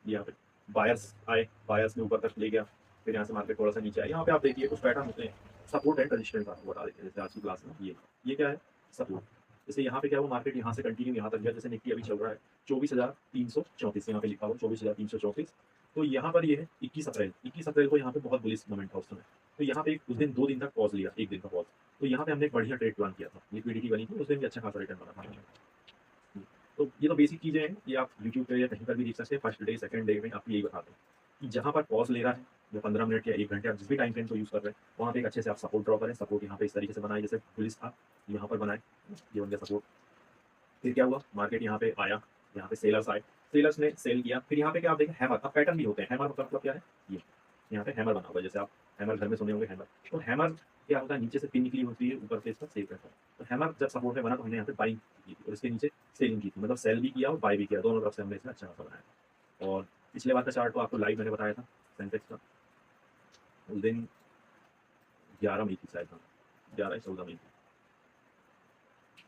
यहाँ पे बायर्स आए, बायर्स ने ऊपर तक ले गया, फिर यहाँ से मार्केट थोड़ा सा नीचे आया। यहाँ पे आप देखिए कुछ पैटर्न होते हैं, सपोर्ट एंड रेजिस्टेंस आपको बता देते हैं। जैसे आज की क्लास में ये क्या है, सपोर्ट, जैसे यहाँ पे क्या हुआ, मार्केट यहाँ से कंटिन्यू यहाँ तक गया, जैसे निफ्टी अभी चल रहा है 24,334, यहाँ पे लिखा हुआ 24,334। तो यहाँ पर ये है 21 अप्रैल को यहाँ पे बहुत बुलिश मोमेंट था उस समय। तो यहाँ पे उस दिन 2 दिन तक पॉज लिया, 1 दिन का पॉज। तो यहाँ पे हमने एक बढ़िया ट्रेड प्लान किया था, लिक्विडिटी बनी थी, उस दिन भी अच्छा खासा रिटर्न बना था। तो ये तो बेसिक चीज़ें हैं, ये आप यूट्यूब पे या कहीं पर भी देख सकते हैं। फर्स्ट डे, सेकंड डे में आपको यही बताते हैं कि जहाँ पर पॉज ले रहा है, या 15 मिनट या 1 घंटे, आप जिस भी टाइम फ्रेम को यूज़ कर रहे हैं, वहाँ पे एक अच्छे से आप सपोर्ट ड्रॉ करें। सपोर्ट यहाँ पे इस तरीके से बनाए, जैसे पुलिस था, यहाँ पर बनाए, ये बन गया सपोर्ट। फिर क्या हुआ, मार्केट यहाँ पे आया, यहाँ पे सेलर्स आए, सेलर्स ने सेल किया। फिर यहाँ पे क्या आप देखें, हैमर, अब पैटर्न भी होते हैं। हैमर मतलब क्या है, ये यहाँ पे हैमर बना हुआ है, जैसे आप हैमर घर में सुने होंगे हैमर। तो हैमर क्या होता है, नीचे से पिन निकली होती है, ऊपर से इसका सेल रहता है। तो हैमर जब सपोर्ट में बना तो हमने यहाँ पे बाइंग की थी, और इसके नीचे सेलिंग की थी, मतलब सेल भी किया और बाय भी किया, दोनों तरफ से हमने इसमें अच्छा खासा बनाया। और पिछले बार का चार्ट तो आपको लाइव मैंने बताया था सेंसेक्स का, उस दिन 11 मई थी शायद, हाँ 11 या 14 मई थी।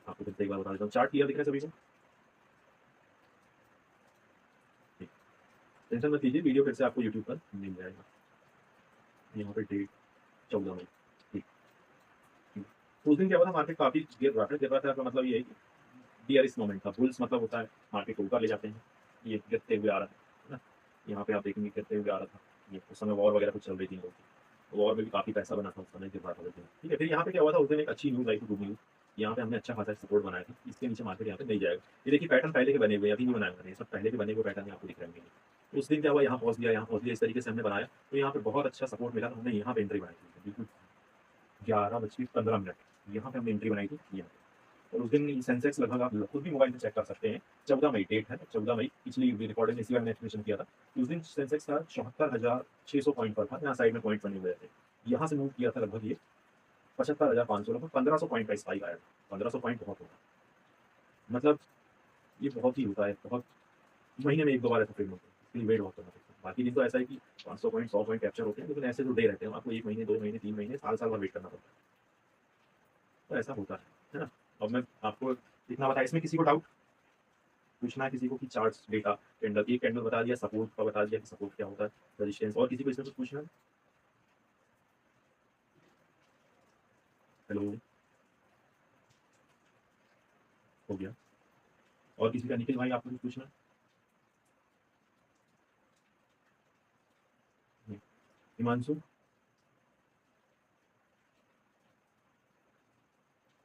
आपको फिर से एक बार बता देता हूँ, चार्ट क्लियर दिख रहा है सभी को? ठीक, टेंशन मत लीजिए, वीडियो फिर से आपको यूट्यूब पर मिल जाएगा। यहाँ पे डेट 14 मई। ठीक, ठीक। तो उस दिन क्या हुआ था, मार्केट काफ़ी गिर रहा था। का मतलब ये है कि बियरिश मोमेंट था। बुल्स मतलब होता है मार्केट को ऊपर ले जाते हैं, ये गिरते हुए आ रहा है ना। यहाँ पे आप देखेंगे गिरते हुए आ रहा था, ये उस समय वॉर वगैरह कुछ चल रही थी लोगों की, वॉर में भी काफ़ी पैसा बना था उस समय, गिर रहा था उस दिन। ठीक है, फिर यहाँ पे क्या हुआ था, उस दिन एक अच्छी न्यूज़ आई थी, गुड न्यूज़। यहाँ पे हमने अच्छा खासा सपोर्ट बनाया था, इसके नीचे मार्केट यहाँ पे नहीं जाएगा। ये देखिए पैटर्न पहले के बने हुए हैं, अभी नहीं बनाए हुए हैं, ये सब पहले के बने हुए पैटर्न आपको दिख रहे होंगे। तो उस दिन क्या हुआ, यहाँ पहुँच गया, यहाँ पहुँच गया, इस तरीके से हमने बनाया। तो यहाँ पे बहुत अच्छा सपोर्ट मिला, तो हमने यहाँ पे एंट्री बनाई थी, बिल्कुल 11:15 यहाँ पे हमने एंट्री बनाई थी यहाँ पे। और उस दिन सेंसेक्स लगभग आप खुद भी मोबाइल में चेक कर सकते हैं, 14 मई डेट है, 14 मई, पिछली रिकॉर्डिंग इसी बार मैंने एक्सप्लेनेशन किया था। उस दिन सेंसेक्स का 74,600 पॉइंट पर था, यहाँ साइड में पॉइंट बने हुए थे। यहाँ से मूव किया था लगभग ये 75,500, लगभग 1500 पॉइंट का स्पाइक आया था। 1500 पॉइंट बहुत होता है, मतलब ये बहुत ही होता है, बहुत महीने में 1-2 बार ऐसा ट्रेड होता है, इसके लिए वेट बहुत करना पड़ता है। बाकी दिन तो ऐसा है कि 500 पॉइंट, 100 पॉइंट कैप्चर होते हैं, लेकिन ऐसे जो डे रहते हैं आपको 1 महीने, 2 महीने, 3 महीने, साल भर वेट करना पड़ता है। तो ऐसा होता है ना। अब मैं आपको इतना बताया, इसमें किसी को डाउट पूछना है, किसी को कि चार्ट्स, डेटा, कैंडल, एक कैंडल बता दिया, सपोर्ट का बता दिया कि सपोर्ट क्या होता है, रेजिस्टेंस, और किसी को इसमें कुछ पूछना है? हेलो, हो गया? और किसी का, निखिल भाई आपको कुछ पूछना है? नहीं। हिमांशु,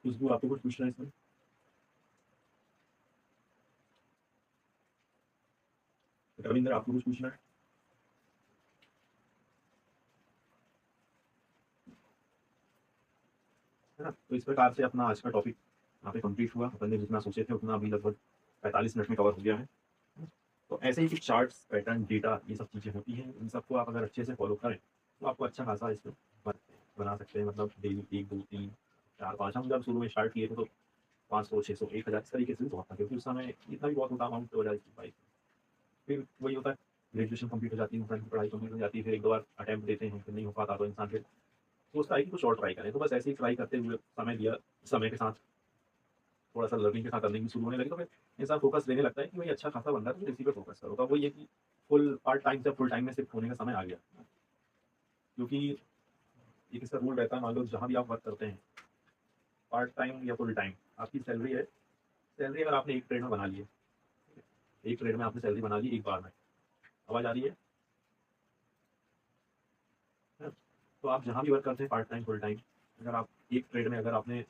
खुशबू आपको कुछ पूछना है इसमें? रविंद्र आपको कुछ पूछना है? है ना। तो इस प्रकार से अपना आज का टॉपिक यहाँ पे कंप्लीट हुआ, अपन ने जितना सोचे थे उतना अभी लगभग 45 मिनट में कवर हो गया है। तो ऐसे ही कुछ चार्ट्स, पैटर्न, डेटा, ये सब चीज़ें होती हैं, इन सबको आप अगर अच्छे से फॉलो करें तो आपको अच्छा खासा इसमें बना सकते हैं। मतलब डेली 1, 2, 3, 4, 5, हम जब शुरू में स्टार्ट किए थे तो 500, 600, 1000 इस तरीके से भी बहुत था, क्योंकि उस समय इतना भी बहुत होता अमाउंट 2022। फिर वही होता है, ग्रेजुएशन कंप्लीट हो जाती है, इंसान की पढ़ाई कंप्लीट हो जाती है, फिर 1-2 बार अटेम्प्ट देते हैं, फिर नहीं हो पाता तो इंसान फिर सोचता है कि कुछ और ट्राई करें। तो बस ऐसे ही ट्राई करते हुए समय दिया, समय के साथ थोड़ा-सा लर्निंग के साथ अर्निंग भी शुरू होने लगी, तो फिर इंसान फ़ोकस देने लगता है कि भाई अच्छा खासा बन रहा है तो इसी पे फ़ोकस करो। तो वही है कि फुल पार्ट टाइम से फुल टाइम में शिफ्ट होने का समय आ गया। क्योंकि एक इसका रूल रहता है, मान लो जहाँ भी आप वर्क करते हैं, पार्ट टाइम या फुल टाइम, आपकी सैलरी है, सैलरी अगर आपने एक ट्रेड में बना ली है, एक ट्रेड में आपने सैलरी बना ली एक बार में, आवाज़ आ रही है? है? तो आप जहाँ भी वर्क करते हैं, पार्ट टाइम, फुल टाइम, अगर आप एक ट्रेड में अगर आपने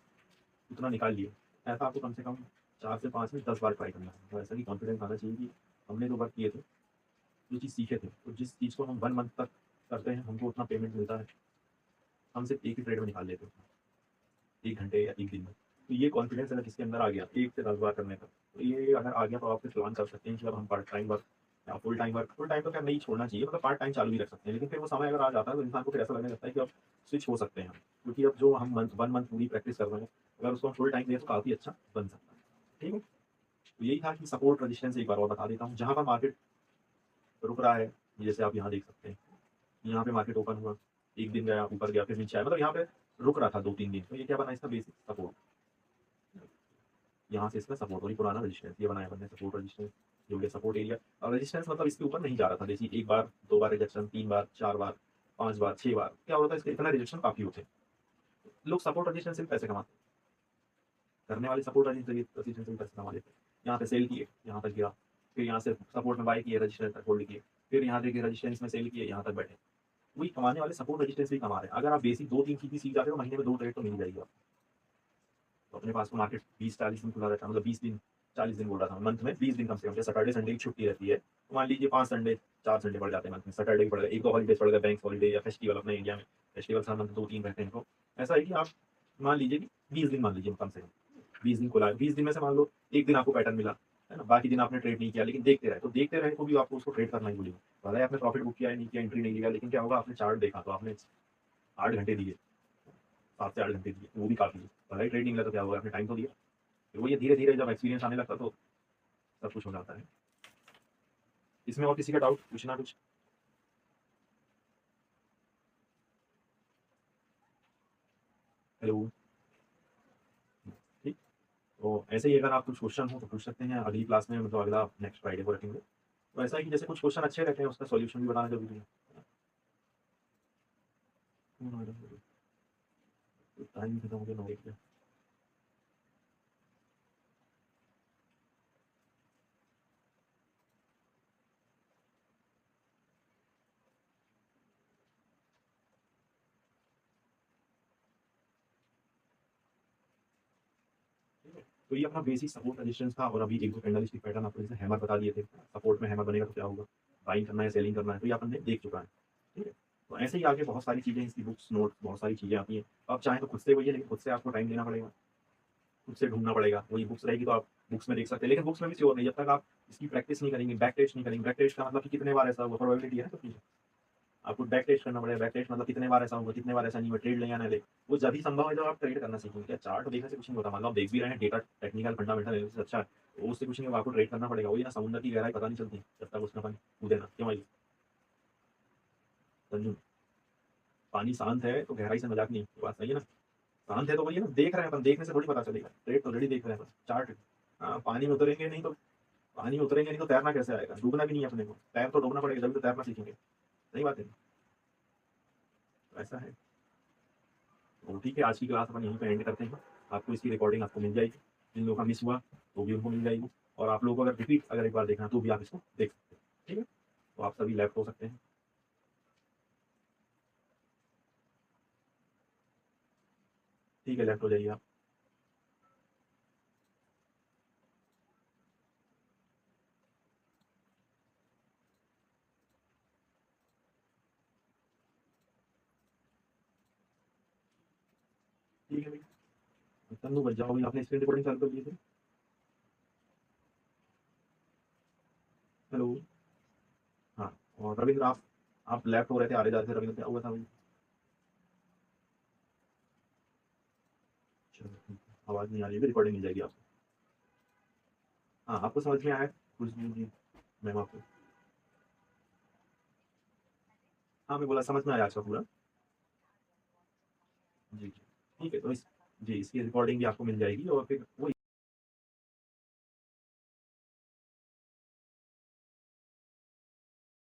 उतना निकाल लिया, ऐसा आपको कम से कम 4 से 5 में 10 बार ट्राई करना है। तो ऐसा कि कॉन्फिडेंस आना चाहिए कि हमने जो वर्क किए थे, जो चीज़ सीखे थे, तो जिस चीज़ को हम 1 मंथ तक करते हैं, हमको उतना पेमेंट मिलता है, हम सिर्फ एक ही ट्रेड में निकाल लेते हैं, 1 घंटे या 1 दिन में। तो ये कॉन्फिडेंस अगर किसके अंदर आ गया 1 से 10 बार करने का, तो ये अगर आ गया तो आप फिर प्लान कर सकते हैं कि अब हम पार्ट टाइम वर्क या full time work, full time तो खैर नहीं छोड़ना चाहिए, मतलब पार्ट टाइम चालू ही रख सकते हैं। लेकिन फिर वो समय अगर आ जाता है तो इंसान को फिर ऐसा लगने लगता है कि अब स्विच हो सकते हैं हम, क्योंकि अब जो हम 1 मंथ पूरी प्रैक्टिस कर रहे हैं, अगर उसको हम फुल टाइम दें तो काफ़ी अच्छा बन सकता है। ठीक है? तो यही था कि सपोर्ट, रेजिस्टेंस एक बार और बता देता हूँ। जहाँ पर मार्केट रुक रहा है, जैसे आप यहाँ देख सकते हैं, यहाँ पे मार्केट ओपन हुआ, 1 दिन गया, ऊपर गया, फिर नीचे आया, मतलब यहाँ पे रुक रहा था 2-3 दिन, तो ये क्या बना इसका बेसिक सपोर्ट। यहाँ से इसका सपोर्ट, और ये पुराना रेजिस्टेंस, ये बनाया हमने सपोर्ट, रेजिस्टेंस, ये हो गया सपोर्ट एरिया। और रेजिस्टेंस मतलब इसके ऊपर नहीं जा रहा था, जैसे 1 बार, 2 बार रिजेक्शन, 3 बार, 4 बार, 5 बार, 6 बार, क्या होता है इसका इतना रिजेक्शन काफ़ी होते हैं। लोग सपोर्ट, रेजिस्टेंस से भी पैसे कमाते हैं। करने वाले सपोर्ट रजिस्टेंस भी पैसे कमा लेते हैं। यहाँ पे सेल किए, यहाँ तक गिरा, फिर यहाँ से सपोर्ट में बाय किए, रजिस्टेंस तक होल्ड किए, फिर यहाँ देखिए रजिस्टेंस में सेल किए, यहाँ तक बैठे। वही कमाने वाले सपोर्ट रजिस्टेंस भी कमा रहे हैं। अगर आप बेसिक 2-3 चीज़ें सीख जाते हो, महीने में 2 ट्रेड तो मिल ही जाएगी आपको। तो अपने पास तो मार्केट 20-40 दिन खुला रहता है, मतलब 20 दिन 40 दिन बोल रहा था, मंथ में 20 दिन कम से कम। जैसे सैटरडे संडे की छुट्टी रहती है, तो मान लीजिए 5 संडे 4 संडे पड़ जाते हैं मंथ में। सैटरडे भी पड़ गए, 1-2 हॉलीडेज पड़ गए, बैंक हॉलीडे या फेस्टिवल अपने इंडिया में फेस्टिवल हर मंथ 2-3 रहते हैं। तो ऐसा है कि आप मान लीजिए कि 20 दिन मान लीजिए कम से कम, 20 दिन खुला है, 20 दिन में से मान लो 1 दिन आपको पैटर्न मिला, है ना? बाकी दिन आपने ट्रेड नहीं किया, लेकिन देखते रहे, तो देखते रहे तो भी आपको उसको ट्रेड करना ही भूलिए। भले ही आपने प्रॉफिट बुक किया है, नहीं किया, एंट्री नहीं लिया, लेकिन क्या होगा, आपने चार्ट देखा तो आपने 8 घंटे दिए, 7 से 8 घंटे दिए, वो भी काफ़ी है। भले ही ट्रेड नहीं मिला तो क्या होगा, आपने टाइम तो दिया। फिर वो ये धीरे-धीरे जब एक्सपीरियंस आने लगता तो सब कुछ हो जाता है। इसमें और किसी का डाउट पूछना कुछ? हेलो? ठीक। तो ऐसे ही अगर आप कुछ क्वेश्चन हो तो पूछ सकते हैं अगली क्लास में, मतलब अगला नेक्स्ट फ्राइडे को रखेंगे। तो ऐसा है कि जैसे कुछ क्वेश्चन अच्छे रहते हैं उसका सॉल्यूशन भी बताना ज़रूरी है। टाइम खत्म हो गया 9 बजे। तो ये अपना बेसिक सपोर्ट रेजिस्टेंस था, और अभी एक दो कैंडलस्टिक पैटर्न आपको जैसे हैमर बता दिए थे, सपोर्ट में हैमर बनेगा तो क्या होगा, बाइंग करना है सेलिंग करना है, तो ये अपन ने देख चुका है। ठीक है। तो ऐसे ही आगे बहुत सारी चीज़ें, इसकी बुक्स नोट बहुत सारी चीज़ें आती हैं। आप चाहें तो खुद से वही है, लेकिन खुद से आपको टाइम देना पड़ेगा, खुद से ढूंढना पड़ेगा। वही बुक्स रहेगी तो आप बुक्स में देख सकते हैं, लेकिन बुक्स में भी श्योर नहीं, जब तक आप इसकी प्रैक्टिस नहीं करेंगे, बैक टेस्ट नहीं करेंगे। बैक टेस्ट का मतलब कि कितने बार ऐसा हुआ, प्रोबेबिलिटी है ना कुछ चीज़। आपको बैक टेस्ट करना पड़ेगा। बैक टेस्ट मतलब कितने बार ऐसा होगा, कितने बार ऐसा नहीं हुआ, ट्रेड लें या ना ले। वो जब ही संभव है जब आप ट्रेड करना सीखेंगे। क्या चार्ट देखने से कुछ नहीं होता, मान लो आप देख भी रहे हैं, डेटा टेक्निकल फंडामेंटल एनालिसिस अच्छा है, तो उससे कुछ नहीं होगा, आपको ट्रेड करना पड़ेगा। वही ना, समुद्र की गहराई पता नहीं चलती जब तक उसमें अपन कूदे ना। क्यों भाई संजू? पानी शांत है तो गहराई से मजाक नहीं, ये बात सही है ना? शांत है तो वही है ना, देख रहे हैं अपन, देखने से थोड़ी पता चलेगा। ट्रेड तो ऑलरेडी देख रहे हैं अपन, चार्ट। हाँ, पानी में उतरेंगे नहीं तो, पानी में उतरेंगे नहीं तो तैरना कैसे आएगा? डूबना भी नहीं है अपने को, तैर तो डूबना पड़ेगा, जब तो तैरना सीखेंगे। सही बात है। तो ऐसा है। तो ठीक है, आज की क्लास अपन यहीं पे एंड करते हैं। आपको इसकी रिकॉर्डिंग आपको मिल जाएगी, जिन लोगों का मिस हुआ तो भी उनको मिल जाएगी, और आप लोगों को अगर रिपीट अगर एक बार देखना है तो भी आप इसको देख सकते हैं। ठीक है, तो आप सभी लेफ्ट हो सकते हैं। ठीक है, लेफ्ट हो जाइए आप। ठीक है भाई, तन्नू बच जाओ, अभी आपने स्क्रीन रिकॉर्डिंग चालू कर दी थी। हेलो? हाँ। और रविंद्र, आप लेफ्ट हो रहे थे, आ रहे जा रहे थे, रविंद्र क्या हुआ था भाई? चलो ठीक है, आवाज़ नहीं आ रही है, रिकॉर्डिंग मिल जाएगी आपको। हाँ, आपको समझ में आया कुछ भी जी? मैम आपको, हाँ मैं बोला समझ में आया आपका पूरा। जी जी। ठीक है, तो इस जी इसकी रिकॉर्डिंग भी आपको मिल जाएगी, और फिर वो